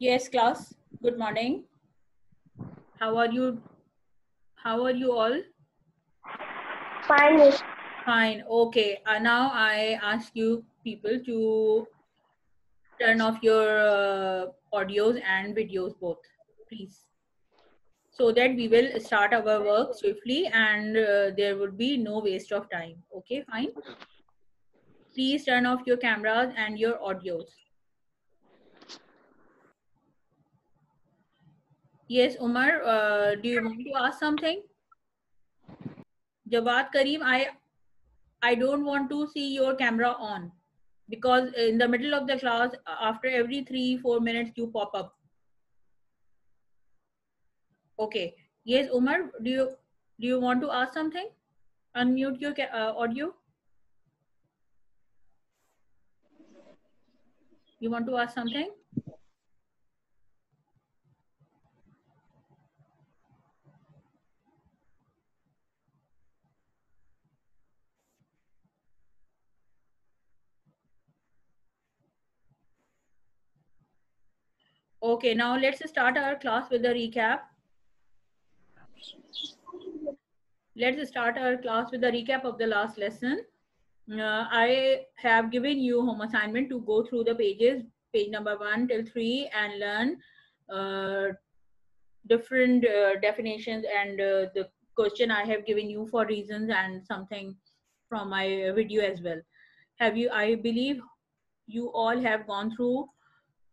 Yes, class. Good morning. How are you? How are you all? Fine, Miss. Fine. Okay. Now I ask you people to turn off your audios and videos both, please, so that we will start our work swiftly and there would be no waste of time. Okay, fine. Please turn off your cameras and your audios. Yes, Umar, do you want to ask something? Jawad Kareem, I don't want to see your camera on because in the middle of the class, after every 3-4 minutes, you pop up. Okay. Yes, Umar, do you want to ask something? Unmute your audio. You want to ask something? Okay, now let's start our class with a recap. Let's start our class with a recap of the last lesson. I have given you home assignment to go through the pages, page number 1 till 3, and learn different definitions and the question I have given you for reasons and something from my video as well. Have you? I believe you all have gone through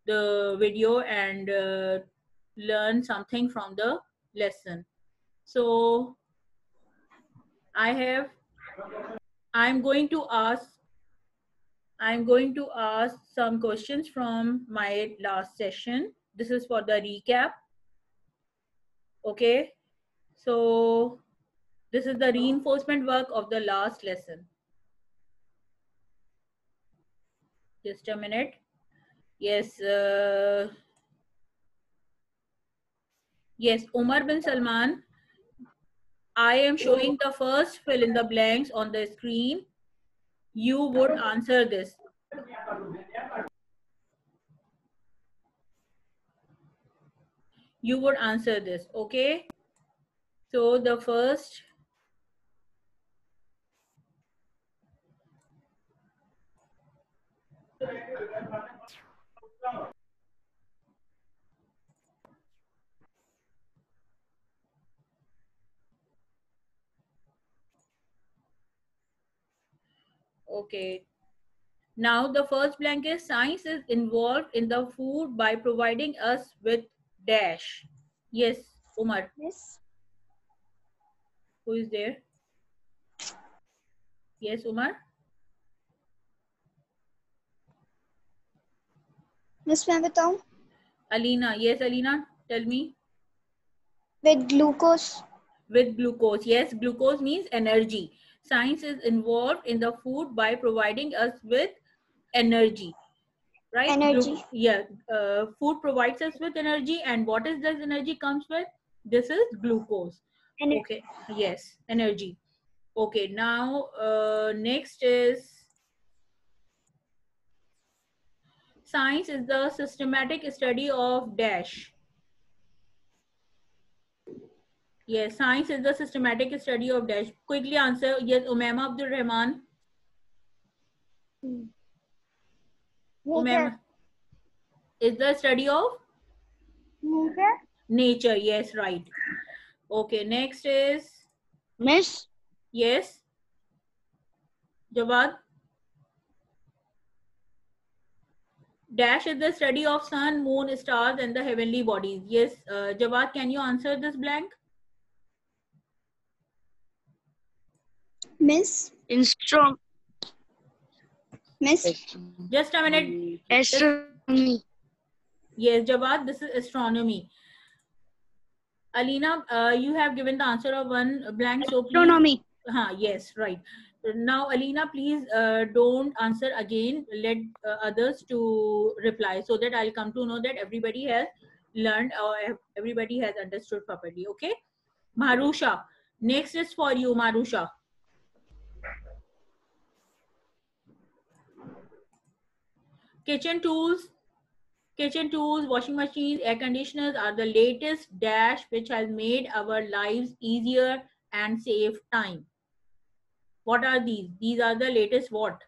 the video and learned something from the lesson. So I'm going to ask some questions from my last session. This is for the recap. Okay. So this is the reinforcement work of the last lesson. Just a minute. Yes. Yes, Umar bin Salman. I am showing the first fill in the blanks on the screen. You would answer this. You would answer this. Okay. So the first. Okay. Now the first blank is science is involved in the food by providing us with dash. Yes, Umar. Miss. Who is there? Yes, Umar. Miss, मैं बताऊं? Alina. Yes, Alina. Tell me. With glucose. With glucose. Yes, glucose means energy. Science is involved in the food by providing us with energy. Right? Energy. Yeah. Food provides us with energy, and what is this energy comes with? This is glucose. Okay. Yes, energy. Okay. Now, next is science is the systematic study of dash. Yes, science is the systematic study of dash. Quickly answer. Yes, Umaima Abdul Rahman. Umaima is the study of Nature. nature. Yes, right. Okay, next is Miss. yes, Jawad. Dash is the study of sun, moon, stars, and the heavenly bodies. Yes, Jawad, can you answer this blank? Miss. Miss. Just a minute. Astronomy. Yes, Jawad, this is astronomy. Alina, you have given the answer of one blank, so please. Astronomy. Yes, right. Now, Alina, please don't answer again. Let others to reply so that I'll come to know that everybody has learned or everybody has understood properly. Okay. Marusha, next is for you, Marusha. Kitchen tools. Kitchen tools, washing machines, air conditioners are the latest dash which has made our lives easier and save time. What are these? These are the latest what?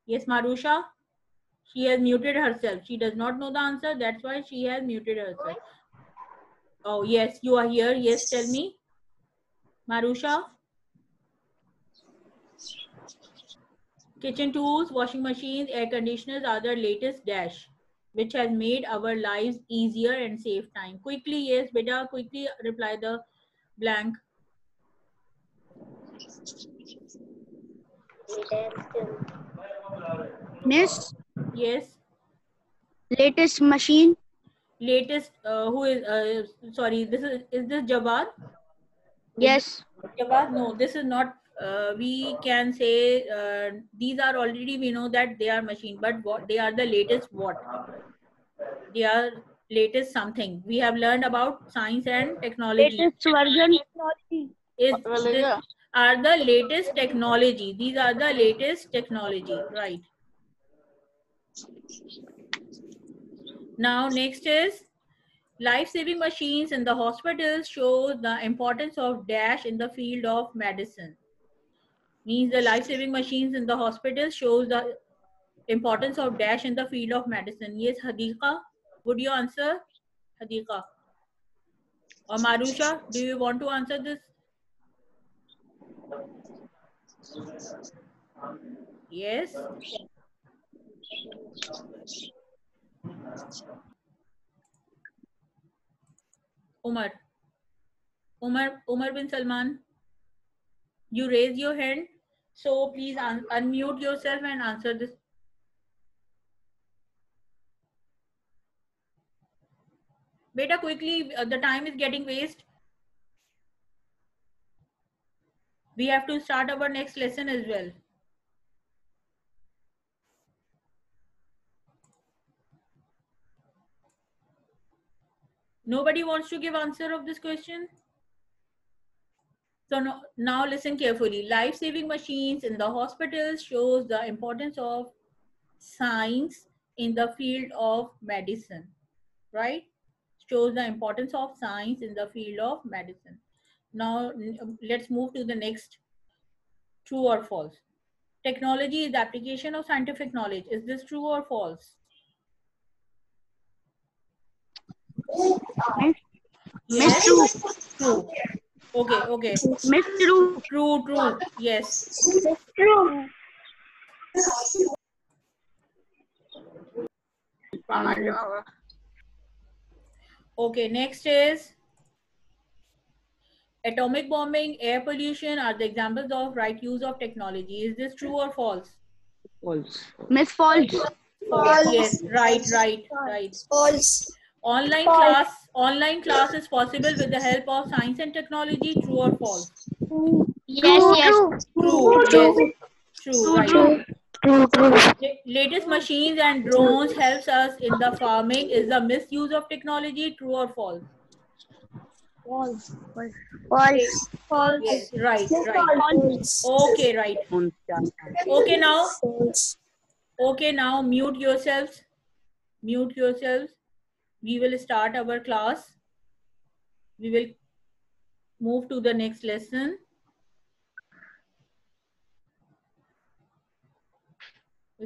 Yes, Marusha? She has muted herself. She does not know the answer. That's why she has muted herself. Oh, yes, you are here. Yes, tell me. Marusha? Kitchen tools, washing machines, air conditioners are the latest dash which has made our lives easier and save time. Quickly, yes, beta, quickly reply the blank. Miss, Yes. latest machine. Latest, who is, sorry, is this Jawad? Is this Yes. Jawad? No, this is not. We can say these are already, we know that they are machine, but what they are the latest what? They are latest something. We have learned about science and technology. Latest version. Is this are the latest technology. These are the latest technology, right? Now next is life-saving machines in the hospitals show the importance of dash in the field of medicine. Means the life-saving machines in the hospitals shows the importance of dash in the field of medicine. Yes, Hadika, would you answer? Hadika or Marusha, do you want to answer this? Yes. Umar. Umar bin Salman, you raise your hand. So please unmute yourself and answer this. Beta, quickly, the time is getting waste. We have to start our next lesson as well. Nobody wants to give answer of this question? So now listen carefully. Life-saving machines in the hospitals shows the importance of science in the field of medicine, right? Shows the importance of science in the field of medicine. Now let's move to the next. True or false? Technology is the application of scientific knowledge. Is this true or false? Miss, Yes. true. True. Okay. Miss, true. True. Yes. True. Okay. Next is atomic bombing, air pollution are the examples of right use of technology. Is this true or false? False. Miss, false. False. Yes. Right. False. Online class is possible with the help of science and technology. True or false? Yes. True. Yes. True. Right. True. Latest machines and drones helps us in the farming. Is the misuse of technology true or false? False. Yes, right. False. Okay, right. False. Okay, now mute yourselves. Mute yourselves. We will start our class. We will move to the next lesson.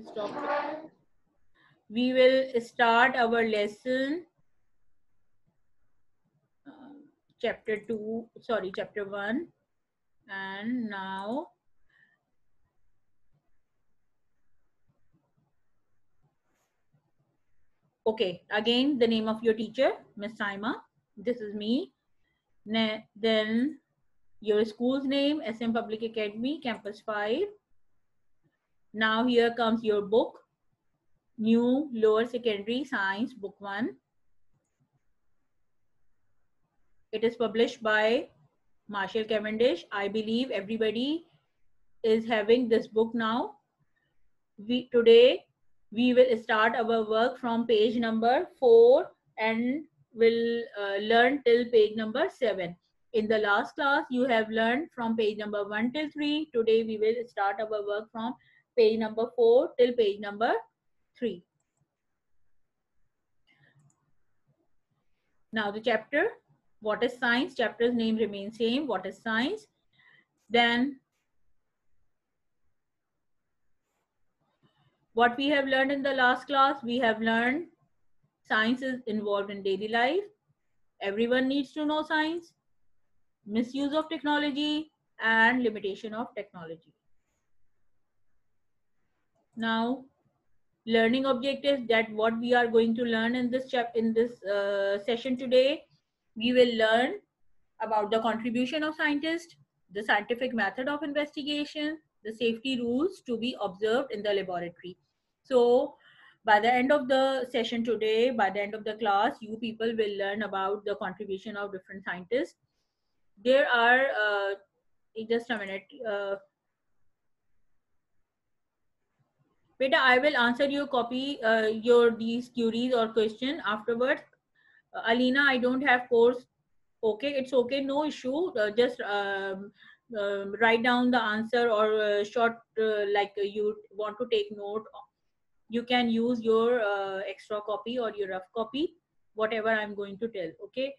Stop. We will start our lesson. Chapter 1. And now okay, again the name of your teacher, Miss Saima. This is me. Then your school's name, SM Public Academy, Campus 5. Now here comes your book, New Lower Secondary Science, Book 1. It is published by Marshall Cavendish. I believe everybody is having this book now. Today we will start our work from page number 4 and will learn till page number 7. In the last class, you have learned from page number 1 till 3. Today we will start our work from page number 4 till page number 3. Now the chapter, what is science? Chapter's name remains same. What is science? Then what we have learned in the last class, we have learned science is involved in daily life. Everyone needs to know science, misuse of technology, and limitation of technology. Now, learning objectives, that what we are going to learn in this session today. We will learn about the contribution of scientists, the scientific method of investigation, the safety rules to be observed in the laboratory. So by the end of the session today, by the end of the class, you people will learn about the contribution of different scientists. There are, just a minute, Beta, I will answer your copy, these queries or question afterwards. Alina, I don't have course. Okay, it's okay, no issue. Just write down the answer or short, like you want to take note. You can use your extra copy or your rough copy, whatever I'm going to tell. Okay.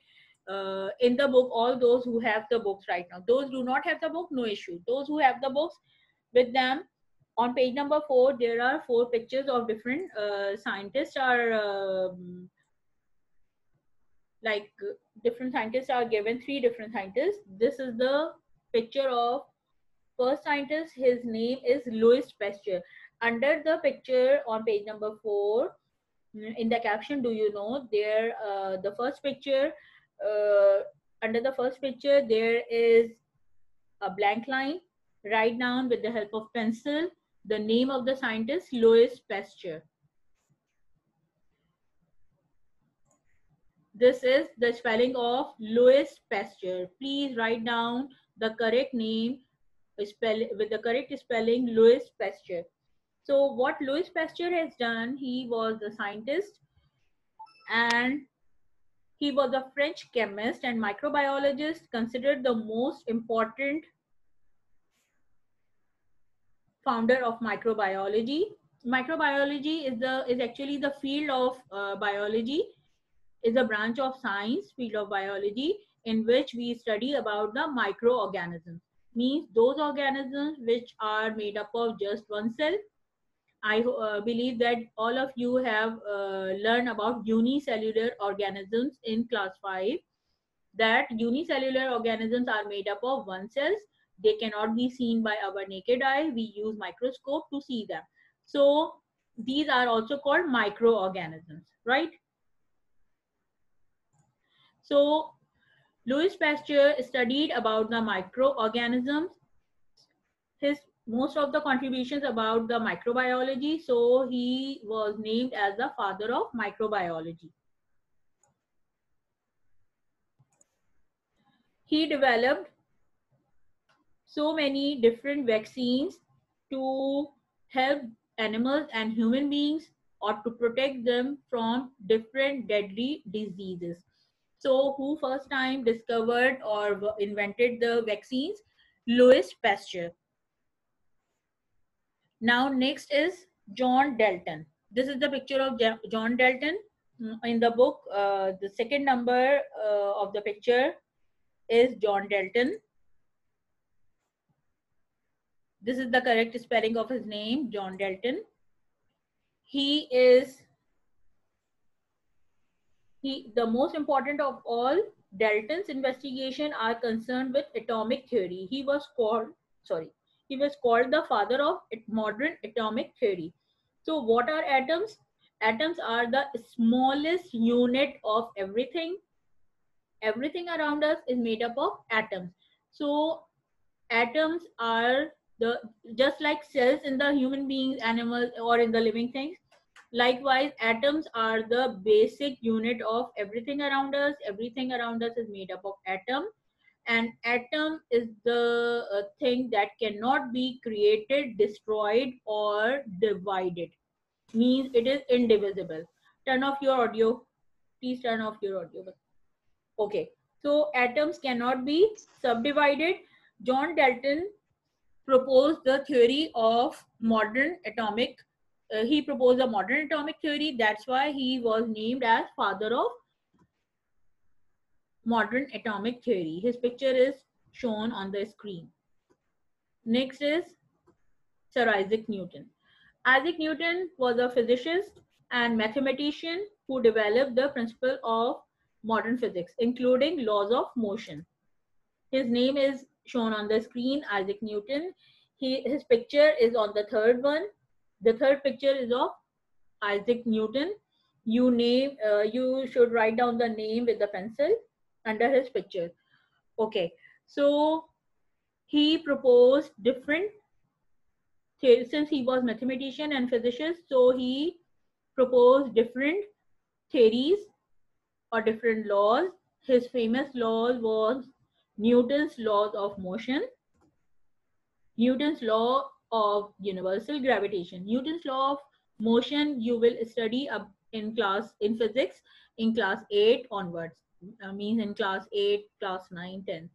In the book, all those who have the books right now, those do not have the book, no issue. Those who have the books with them, on page number 4, there are 4 pictures of different scientists are like different scientists are given, 3 different scientists. This is the picture of first scientist. His name is Louis Pasteur. Under the picture on page number 4, in the caption, do you know there the first picture, under the first picture there is a blank line. Write down with the help of pencil the name of the scientist, Louis Pasteur. This is the spelling of Louis Pasteur. Please write down the correct name, with the correct spelling, Louis Pasteur. So what Louis Pasteur has done, he was a scientist and he was a French chemist and microbiologist, considered the most important founder of microbiology. Microbiology is actually the field of biology, is a branch of science, field of biology, in which we study about the microorganisms. Means those organisms which are made up of just one cell. I believe that all of you have learned about unicellular organisms in class 5, that unicellular organisms are made up of one cells. They cannot be seen by our naked eye. We use microscope to see them. So these are also called microorganisms, right? So Louis Pasteur studied about the microorganisms. His most of the contributions about the microbiology, so he was named as the father of microbiology. He developed so many different vaccines to help animals and human beings, or to protect them from different deadly diseases. So who first time discovered or invented the vaccines? Louis Pasteur. Now next is John Dalton. This is the picture of John Dalton. In the book, the second number of the picture is John Dalton. This is the correct spelling of his name, John Dalton. The most important of all. Dalton's investigation are concerned with atomic theory. He was called the father of modern atomic theory. So what are atoms? Atoms are the smallest unit of everything. Everything around us is made up of atoms. So atoms are just like cells in the human beings, animals, or in the living things. Likewise, atoms are the basic unit of everything around us. Everything around us is made up of atom. And atom is the thing that cannot be created, destroyed, or divided. Means it is indivisible. Turn off your audio. Please turn off your audio. Okay. So atoms cannot be subdivided. John Dalton proposed the theory of modern atomic. He proposed a modern atomic theory. That's why he was named as father of modern atomic theory. His picture is shown on the screen. Next is Sir Isaac Newton. Isaac Newton was a physicist and mathematician who developed the principle of modern physics, including laws of motion. His name is shown on the screen, Isaac Newton. His picture is on the third one. The third picture is of Isaac Newton. You should write down the name with the pencil under his picture. Okay, so he proposed different since he was mathematician and physicist, so he proposed different theories or different laws. His famous law was Newton's laws of motion, Newton's law of universal gravitation. Newton's law of motion you will study up in physics in class 8 onwards. Means in class 8, class 9, 10.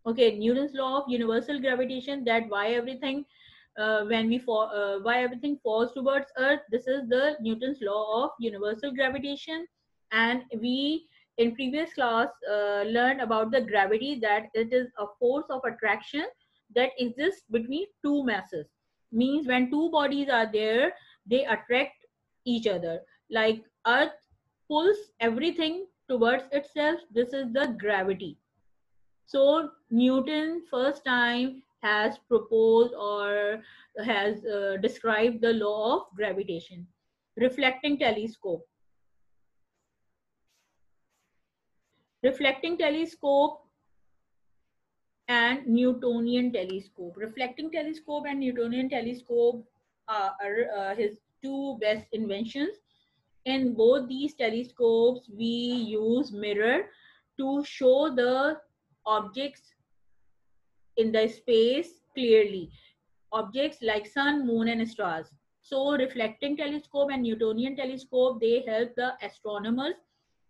Okay, Newton's law of universal gravitation, that why everything why everything falls towards earth. This is the Newton's law of universal gravitation. And we in previous class learned about the gravity, that it is a force of attraction that exists between two masses. Means when two bodies are there, they attract each other. Like earth pulls everything towards itself. This is the gravity. So Newton first time has proposed or has described the law of gravitation. Reflecting telescope. Reflecting telescope and Newtonian telescope. Reflecting telescope and Newtonian telescope are his two best inventions. In both these telescopes, we use mirror to show the objects in the space clearly. Objects like sun, moon, and stars. So reflecting telescope and Newtonian telescope, they help the astronomers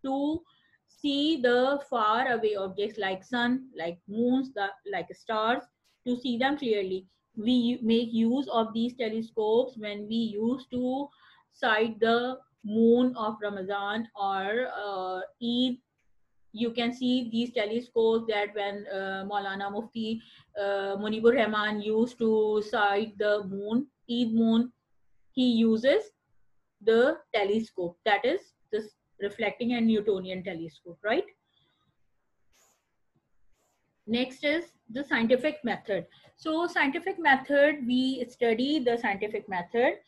to see the far away objects like sun, like moons, like stars, to see them clearly. We make use of these telescopes when we used to sight the moon of Ramadan or Eid. You can see these telescopes that when Maulana Mufti Munibur Rahman used to sight the moon, Eid moon, he uses the telescope, that is this reflecting and Newtonian telescope, right? Next is the scientific method. So scientific method, we study the scientific method.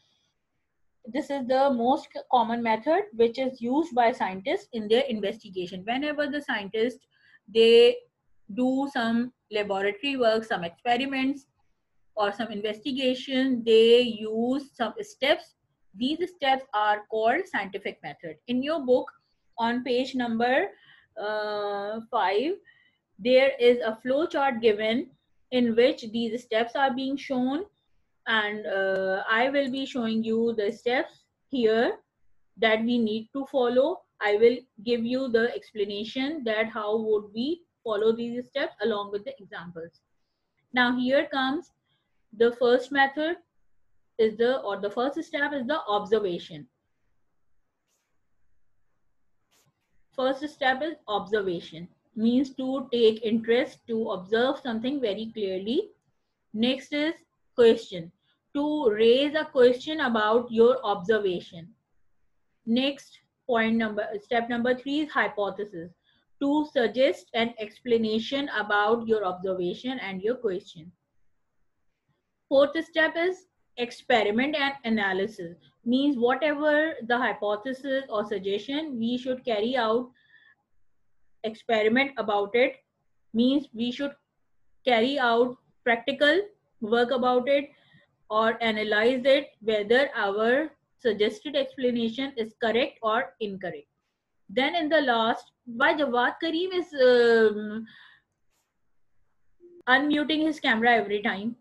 This is the most common method which is used by scientists in their investigation. Whenever the scientists, they do some laboratory work, some experiments or some investigation, they use some steps. These steps are called scientific method. In your book on page number 5, there is a flow chart given in which these steps are being shown, and I will be showing you the steps here that we need to follow. I will give you the explanation that how would we follow these steps along with the examples. Now here comes the first method is the first step is the observation. First step is observation, means to take interest, to observe something very clearly. Next is question, to raise a question about your observation. Next step number 3 is hypothesis, to suggest an explanation about your observation and your question. Fourth step is experiment and analysis, means whatever the hypothesis or suggestion, we should carry out experiment about it, means we should carry out practical work about it or analyze it whether our suggested explanation is correct or incorrect. Then in the last, why Jawad Kareem is unmuting his camera every time?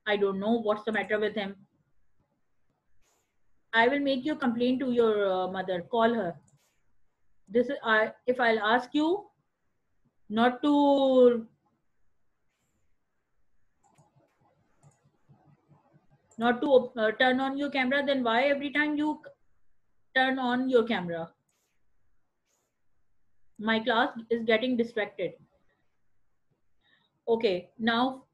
I don't know what's the matter with him. I will make you complain to your mother. Call her. This is if I'll ask you not to turn on your camera, then why every time you turn on your camera? My class is getting distracted. Okay, now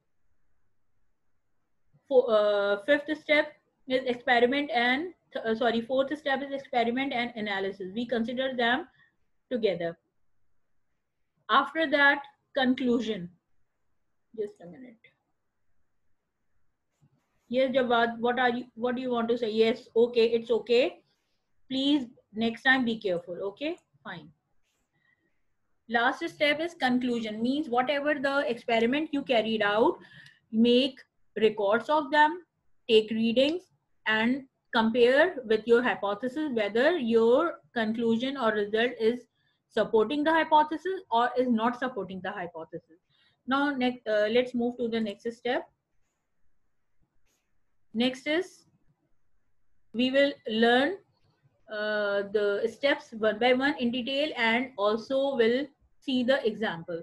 fifth step is experiment and fourth step is experiment and analysis. We consider them together. After that, conclusion. Just a minute. Yes, Jawad, what do you want to say? Yes, okay, it's okay. Please next time be careful. Okay, fine. Last step is conclusion, means whatever the experiment you carried out, make records of them, take readings, and compare with your hypothesis whether your conclusion or result is supporting the hypothesis or is not supporting the hypothesis. Now next, let's move to the next step. Next is we will learn the steps one by one in detail and also will see the example.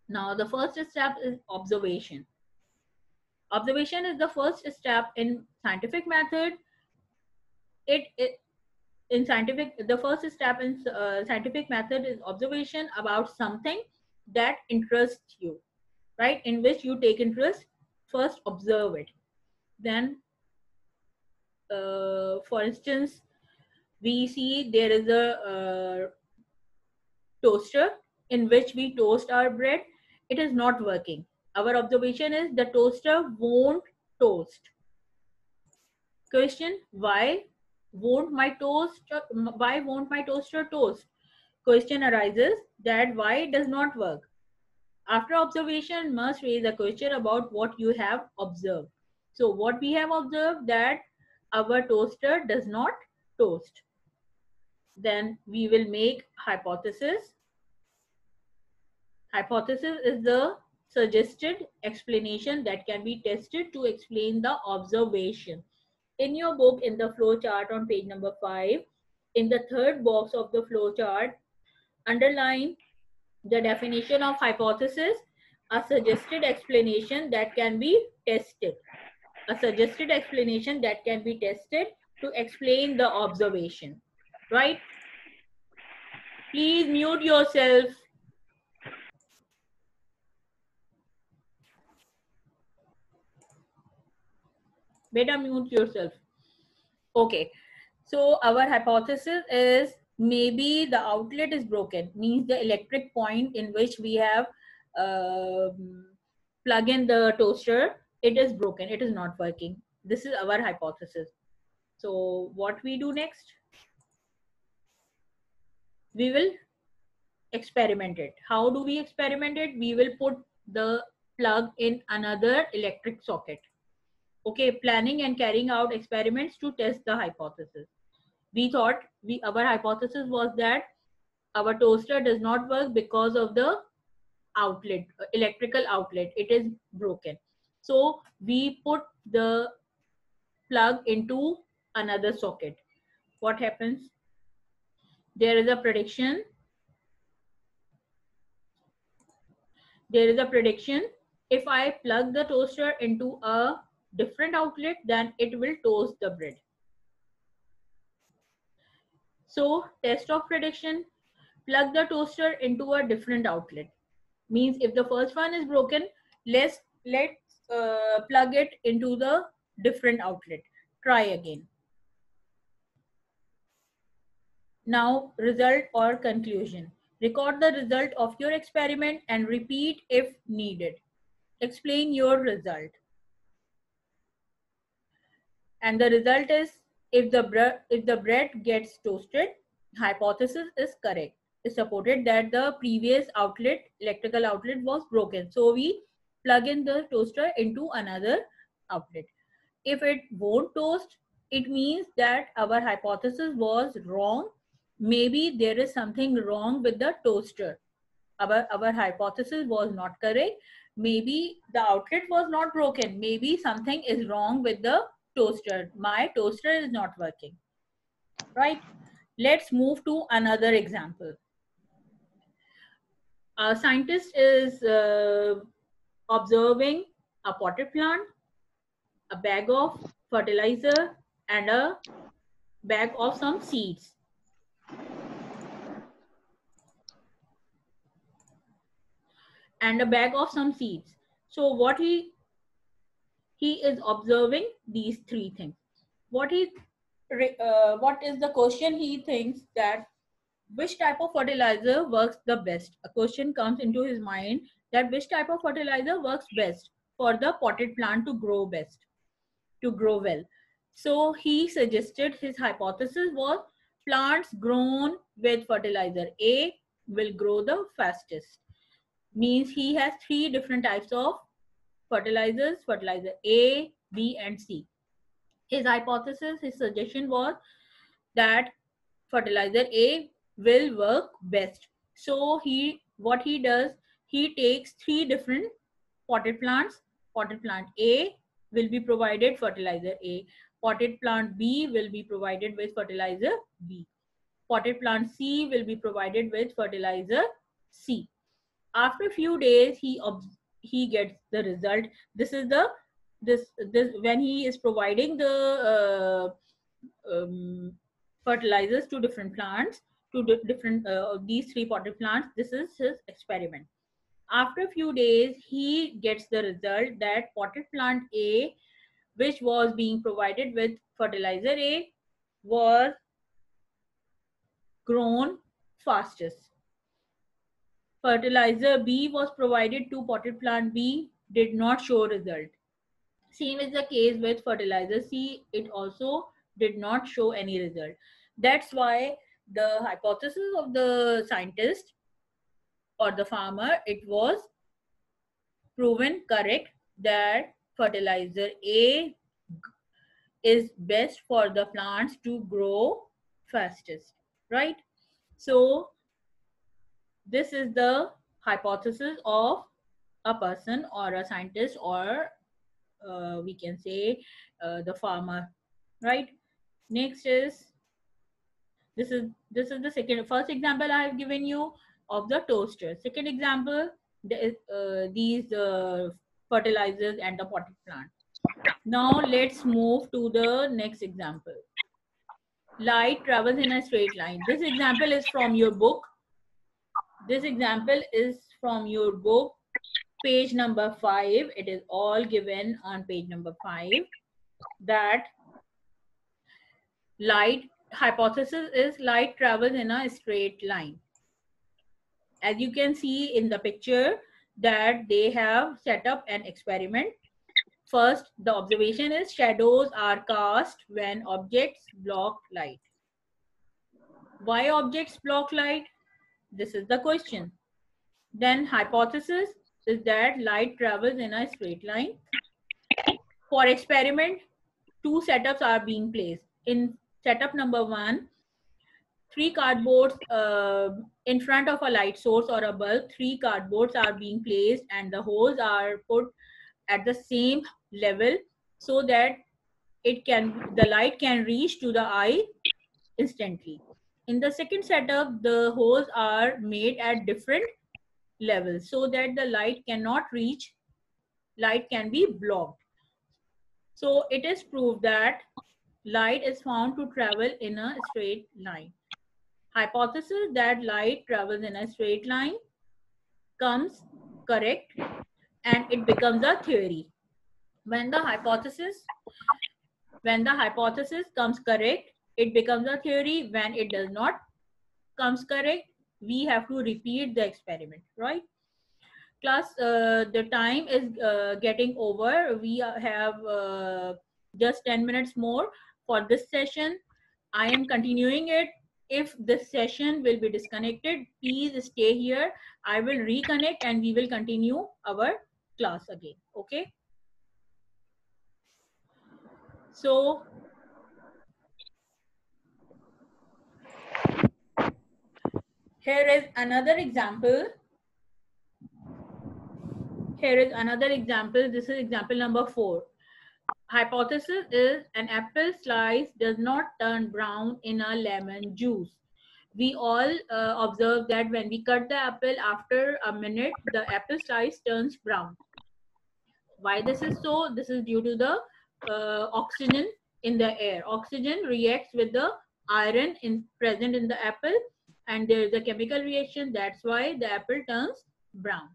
Now, the first step is observation. Observation is the first step in scientific method. It in scientific, the first step in scientific method is observation about something that interests you, right? In which you take interest. First, observe it. Then, for instance, we see there is a toaster in which we toast our bread. It is not working. Our observation is the toaster won't toast. Question: why won't my toaster toast? Question arises that why it does not work. After observation, must raise a question about what you have observed. So what we have observed, that our toaster does not toast. Then we will make hypothesis. Hypothesis is the suggested explanation that can be tested to explain the observation. In your book, in the flow chart on page number 5, in the third box of the flow chart, underline the definition of hypothesis, a suggested explanation that can be tested. A suggested explanation that can be tested to explain the observation. Right? Please mute yourself. Better mute yourself. Okay. So our hypothesis is maybe the outlet is broken, means the electric point in which we have plug in the toaster, it is broken, it is not working. This is our hypothesis. So what we do next? We will experiment it. How do we experiment it? We will put the plug in another electric socket. Okay, planning and carrying out experiments to test the hypothesis. We thought our hypothesis was that our toaster does not work because of the outlet, electrical outlet, it is broken. So we put the plug into another socket. What happens? There is a prediction. There is a prediction. If I plug the toaster into a different outlet, then it will toast the bread. So test of prediction, plug the toaster into a different outlet. Means if the first one is broken, let's plug it into the different outlet. Try again. Now result or conclusion. Record the result of your experiment and repeat if needed. Explain your result. And the result is, if the bread gets toasted, hypothesis is correct. It's supported that the previous outlet, electrical outlet, was broken. So we plug in the toaster into another outlet. If it won't toast, it means that our hypothesis was wrong. Maybe there is something wrong with the toaster. Our hypothesis was not correct. Maybe the outlet was not broken. Maybe something is wrong with the toaster. My toaster is not working. Right? Let's move to another example. A scientist is observing a potted plant, a bag of fertilizer, and a bag of some seeds. and a bag of some seeds. So what he is observing these three things. What what is the question? He thinks that which type of fertilizer works the best. A question comes into his mind that which type of fertilizer works best for the potted plant to grow best, to grow well. So he suggested, his hypothesis was plants grown with fertilizer A will grow the fastest. Means he has three different types of fertilizers, fertilizer A, B and C. His hypothesis, his suggestion was that fertilizer A will work best. So what he does, he takes three different potted plants. Potted plant A will be provided fertilizer A. Potted plant B will be provided with fertilizer B. Potted plant C will be provided with fertilizer C. After a few days, he gets the result. This is the this when he is providing the fertilizers to different plants, to different these three potted plants. This is his experiment. After a few days, he gets the result that potted plant A, which was being provided with fertilizer A, was grown fastest. Fertilizer B was provided to potted plant B, did not show result. Same is the case with fertilizer C, it also did not show any result. That's why the hypothesis of the scientist or the farmer, it was proven correct that fertilizer A is best for the plants to grow fastest, right? So this is the hypothesis of a person or a scientist, or we can say the farmer, right? Next is this is the first example I have given you of the toaster. Second example, these fertilizers and the potted plant. Now let's move to the next example. Light travels in a straight line. This example is from your book. This example is from your book, page number 5. It is all given on page number 5, that light, hypothesis is light travels in a straight line. As you can see in the picture, that they have set up an experiment. First, the observation is shadows are cast when objects block light. Why objects block light? This is the question. Then hypothesis is that light travels in a straight line. For experiment, two setups are being placed. In setup number 1, 3 cardboards in front of a light source or a bulb, 3 cardboards are being placed and the holes are put at the same level so that the light can reach to the eye instantly. In the second setup, the holes are made at different levels so that the light cannot reach, light can be blocked. So it is proved that light is found to travel in a straight line. Hypothesis that light travels in a straight line comes correct and it becomes a theory. When the hypothesis comes correct, it becomes a theory. When it does not comes correct, we have to repeat the experiment, right? Class, the time is getting over. We have just 10 minutes more for this session. I am continuing it. If this session will be disconnected, please stay here. I will reconnect and we will continue our class again. Okay. So here is another example. Here is another example. This is example number 4. Hypothesis is an apple slice does not turn brown in a lemon juice. We all observe that when we cut the apple, after a minute, the apple slice turns brown. Why this is so? This is due to the oxygen in the air. Oxygen reacts with the iron present in the apple and there is a chemical reaction. That's why the apple turns brown.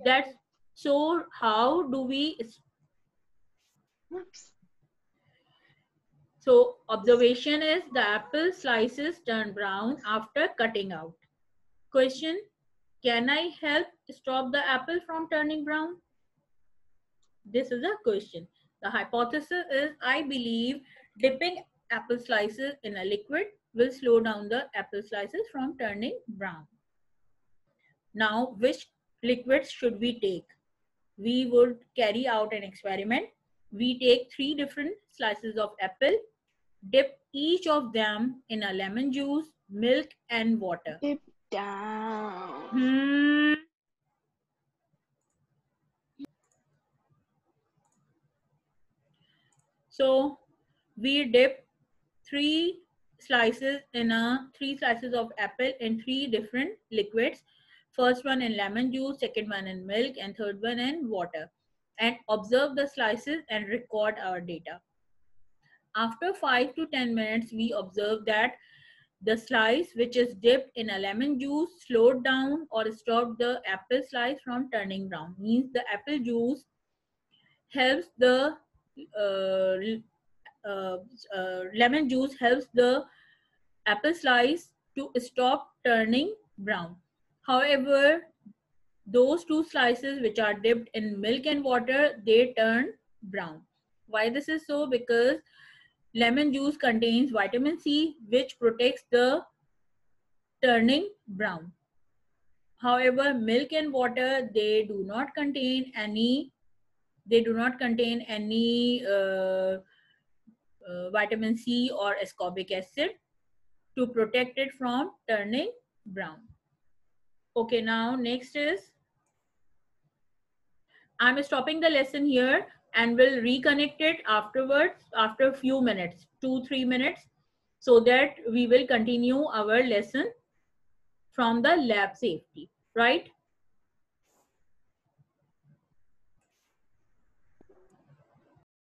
That's so. How do we? So observation is the apple slices turn brown after cutting out. Question: can I help stop the apple from turning brown? This is a question. The hypothesis is I believe dipping apple slices in a liquid will slow down the apple slices from turning brown. Now, which liquids should we take? We would carry out an experiment. We take 3 different slices of apple, dip each of them in a lemon juice, milk, and water. Dip down. So we dip 3 slices of apple in 3 different liquids. First one in lemon juice, second one in milk, and third one in water. And observe the slices and record our data. After 5 to 10 minutes, we observe that the slice which is dipped in a lemon juice slowed down or stopped the apple slice from turning brown. Means the apple juice helps the lemon juice helps the apple slice to stop turning brown. However, those 2 slices which are dipped in milk and water, they turn brown. Why this is so? Because lemon juice contains vitamin C, which protects the turning brown. However, milk and water, they do not contain any vitamin C or ascorbic acid to protect it from turning brown. Okay, now next is, I'm stopping the lesson here and will reconnect it afterwards after a few minutes, 2-3 minutes, so that we will continue our lesson from the lab safety, right?